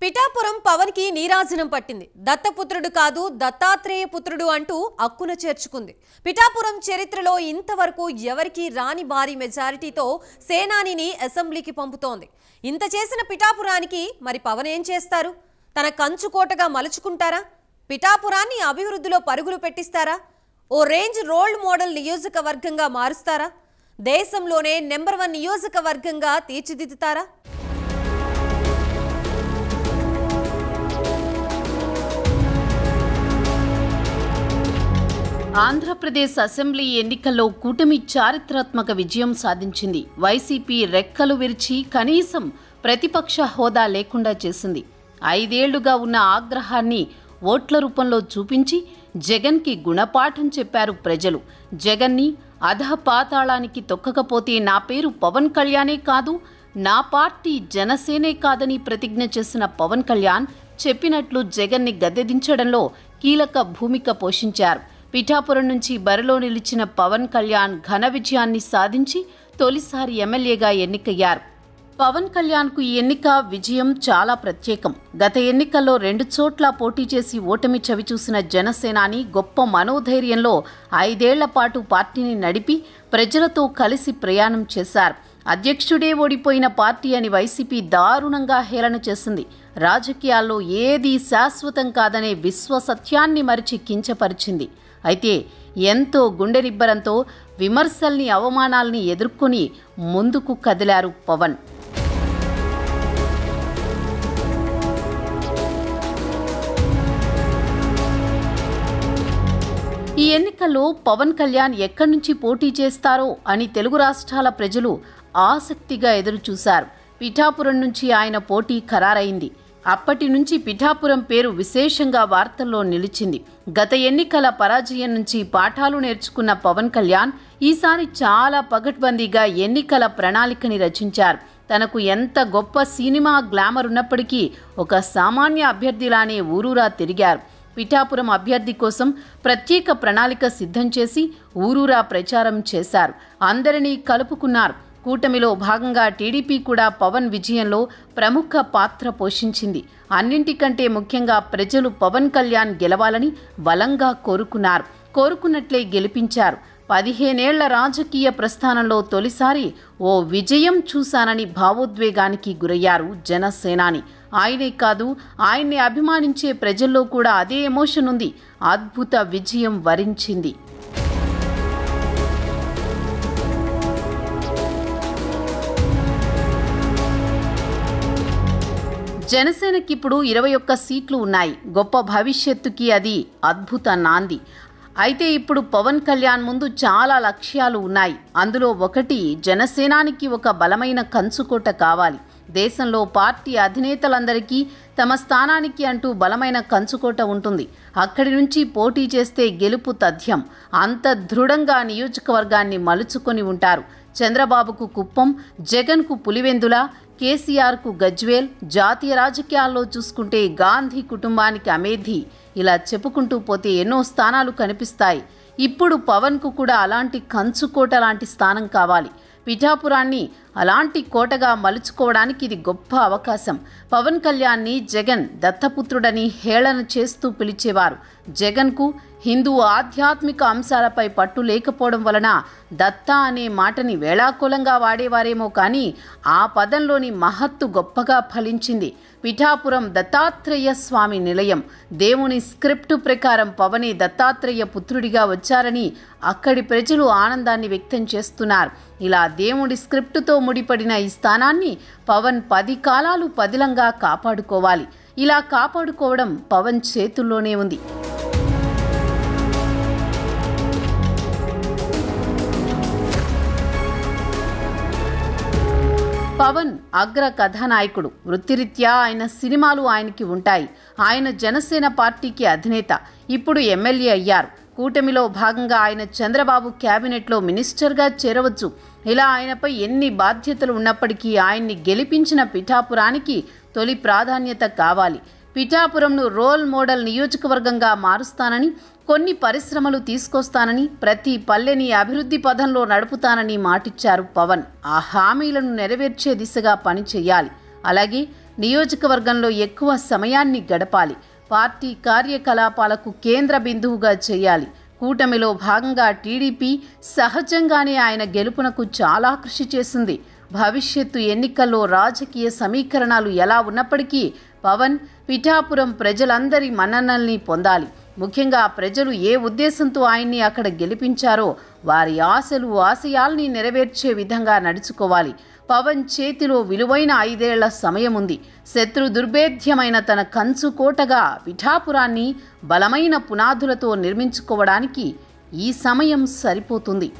పిఠాపురం పవన్ కి నీరాజనం పట్టింది. దత్తపుత్రుడు కాదు దత్తాత్రేయ పుత్రుడు అంటూ అక్కున చేర్చుకుంది. పిఠాపురం చరిత్రలో ఇంతవరకు ఎవరికి రాని భారీ మెజారిటీతో సేనానిని అసెంబ్లీకి పంపుతోంది. ఇంత చేసిన పిఠాపురానికి మరి పవన్ ఏం చేస్తారు? తన కంచుకోటగా మలుచుకుంటారా? పిఠాపురాన్ని అభివృద్ధిలో పరుగులు పెట్టిస్తారా? ఓ రేంజ్ రోల్ మోడల్ నియోజకవర్గంగా మారుస్తారా? దేశంలోనే నెంబర్ 1 నియోజకవర్గంగా తీర్చిదిద్దుతారా? ఆంధ్రప్రదేశ్ అసెంబ్లీ ఎన్నికల్లో కూటమి చారిత్రాత్మక విజయం సాధించింది. వైసీపీ రెక్కలు విరిచి కనీసం ప్రతిపక్ష హోదా లేకుండా చేసింది. 5 ఏళ్లుగా ఉన్న ఆగ్రహాన్ని ఓట్ల రూపంలో చూపించి జగన్కి గుణపాఠం చెప్పారు ప్రజలు. జగన్ని అధపాతాళానికి తొక్కకపోతే నా పేరు పవన్ కళ్యాణే కాదు, నా పార్టీ జనసేనే కాదని ప్రతిజ్ఞ చేసిన పవన్ కళ్యాణ్ చెప్పినట్లు జగన్ని గద్దెదించడంలో కీలక భూమిక పోషించారు. పిఠాపురం నుంచి బరిలో నిలిచిన పవన్ కళ్యాణ్ ఘన విజయాన్ని సాధించి తొలిసారి ఎమ్మెల్యేగా ఎన్నికయ్యారు. పవన్ కళ్యాణ్కు ఈ ఎన్నిక విజయం చాలా ప్రత్యేకం. గత ఎన్నికల్లో 2 చోట్ల పోటీ చేసి ఓటమి చవిచూసిన జనసేనాని గొప్ప మనోధైర్యంలో 5 ఏళ్ల పాటు పార్టీని నడిపి ప్రజలతో కలిసి ప్రయాణం చేశారు. అధ్యక్షుడే ఓడిపోయిన పార్టీ అని వైసీపీ దారుణంగా హేళన చేసింది. రాజకీయాల్లో ఏదీ శాశ్వతం కాదనే విశ్వసత్యాన్ని మరిచి కించపరిచింది. అయితే ఎంతో గుండె నిబ్బరంతో విమర్శల్ని అవమానాల్ని ఎదుర్కొని ముందుకు కదిలారు పవన్. ఈ ఎన్నికల్లో పవన్ కళ్యాణ్ ఎక్కడి నుంచి పోటీ చేస్తారో అని తెలుగు రాష్ట్రాల ప్రజలు ఆసక్తిగా ఎదురుచూశారు. పిఠాపురం నుంచి ఆయన పోటీ ఖరారైంది. అప్పటి నుంచి పిఠాపురం పేరు విశేషంగా వార్తల్లో నిలిచింది. గత ఎన్నికల పరాజయం నుంచి పాఠాలు నేర్చుకున్న పవన్ కళ్యాణ్ ఈసారి చాలా పగడ్బందీగా ఎన్నికల ప్రణాళికని రచించారు. తనకు ఎంత గొప్ప సినిమా గ్లామర్ ఉన్నప్పటికీ ఒక సామాన్య అభ్యర్థిలానే ఊరూరా తిరిగారు. పిఠాపురం అభ్యర్థి కోసం ప్రత్యేక ప్రణాళిక సిద్ధం చేసి ఊరూరా ప్రచారం చేశారు. అందరినీ కలుపుకున్నారు. కూటమిలో భాగంగా టీడీపీ కూడా పవన్ విజయంలో ప్రముఖ పాత్ర పోషించింది. అన్నింటికంటే ముఖ్యంగా ప్రజలు పవన్ కళ్యాణ్ గెలవాలని బలంగా కోరుకున్నట్లే గెలిపించారు. 15 ఏళ్ల రాజకీయ ప్రస్థానంలో తొలిసారి ఓ విజయం చూశానని భావోద్వేగానికి గురయ్యారు జనసేనాని. ఆయనే కాదు, ఆయన్ని అభిమానించే ప్రజల్లో కూడా అదే ఎమోషన్ ఉంది. అద్భుత విజయం వరించింది. జనసేనకి ఇప్పుడు 21 సీట్లు ఉన్నాయి. గొప్ప భవిష్యత్తుకి అది అద్భుత నాంది. అయితే ఇప్పుడు పవన్ కళ్యాణ్ ముందు చాలా లక్ష్యాలు ఉన్నాయి. అందులో ఒకటి జనసేనానికి ఒక బలమైన కంచుకోట కావాలి. దేశంలో పార్టీ అధినేతలందరికీ తమ స్థానానికి అంటూ బలమైన కంచుకోట ఉంటుంది. అక్కడి నుంచి పోటీ చేస్తే గెలుపు తథ్యం. అంత దృఢంగా నియోజకవర్గాన్ని మలుచుకొని ఉంటారు. చంద్రబాబుకు కుప్పం, జగన్కు పులివెందుల, కేసీఆర్కు గజ్వేల్, జాతీయ రాజకీయాల్లో చూసుకుంటే గాంధీ కుటుంబానికి అమేధి, ఇలా చెప్పుకుంటూ పోతే ఎన్నో స్థానాలు కనిపిస్తాయి. ఇప్పుడు పవన్కు కూడా అలాంటి కంచుకోట లాంటి స్థానం కావాలి. పిఠాపురాన్ని అలాంటి కోటగా మలుచుకోవడానికి ఇది గొప్ప అవకాశం. పవన్ కళ్యాణ్ని జగన్ దత్తపుత్రుడని హేళన చేస్తూ పిలిచేవారు. జగన్కు హిందూ ఆధ్యాత్మిక అంశాలపై పట్టు లేకపోవడం వలన దత్త అనే మాటని వేళాకోళంగా వాడేవారేమో కానీ ఆ పదంలోని మహత్తు గొప్పగా ఫలించింది. పిఠాపురం దత్తాత్రేయ స్వామి నిలయం. దేవుని స్క్రిప్టు ప్రకారం పవనే దత్తాత్రేయ పుత్రుడిగా వచ్చారని అక్కడి ప్రజలు ఆనందాన్ని వ్యక్తం చేస్తున్నారు. ఇలా దేవుడి స్క్రిప్టుతో ముడిపడిన ఈ స్థానాన్ని పవన్ 10 కాలాలు పదిలంగా కాపాడుకోవాలి. ఇలా కాపాడుకోవడం పవన్ చేతుల్లోనే ఉంది. పవన్ అగ్ర కథానాయకుడు. వృత్తిరీత్యా ఆయన సినిమాలు ఆయనకి ఉంటాయి. ఆయన జనసేన పార్టీకి అధినేత. ఇప్పుడు ఎమ్మెల్యే అయ్యారు. కూటమిలో భాగంగా ఆయన చంద్రబాబు క్యాబినెట్లో మినిస్టర్గా చేరవచ్చు. ఇలా ఆయనపై ఎన్ని బాధ్యతలు ఉన్నప్పటికీ ఆయన్ని గెలిపించిన పిఠాపురానికి తొలి ప్రాధాన్యత కావాలి. పిఠాపురంను రోల్ మోడల్ నియోజకవర్గంగా మారుస్తానని, కొన్ని పరిశ్రమలు తీసుకొస్తానని, ప్రతి పల్లెని అభివృద్ధి పథంలో నడుపుతానని మాటిచ్చారు పవన్. ఆ హామీలను నెరవేర్చే దిశగా పని చేయాలి. అలాగే నియోజకవర్గంలో ఎక్కువ సమయాన్ని గడపాలి. పార్టీ కార్యకలాపాలకు కేంద్ర బిందువుగా చేయాలి. కూటమిలో భాగంగా టీడీపీ సహజంగానే ఆయన గెలుపునకు చాలా కృషి చేసింది. భవిష్యత్తు ఎన్నికల్లో రాజకీయ సమీకరణాలు ఎలా ఉన్నప్పటికీ పవన్ పిఠాపురం ప్రజలందరి మన్ననల్ని పొందాలి. ముఖ్యంగా ప్రజలు ఏ ఉద్దేశంతో ఆయన్ని అక్కడ గెలిపించారో వారి ఆశలు ఆశయాల్ని నెరవేర్చే విధంగా నడుచుకోవాలి. పవన్ చేతిలో విలువైన 5 ఏళ్ల సమయం ఉంది. శత్రు దుర్భేద్యమైన తన కంచు కోటగా పిఠాపురాన్ని బలమైన పునాదులతో నిర్మించుకోవడానికి ఈ సమయం సరిపోతుంది.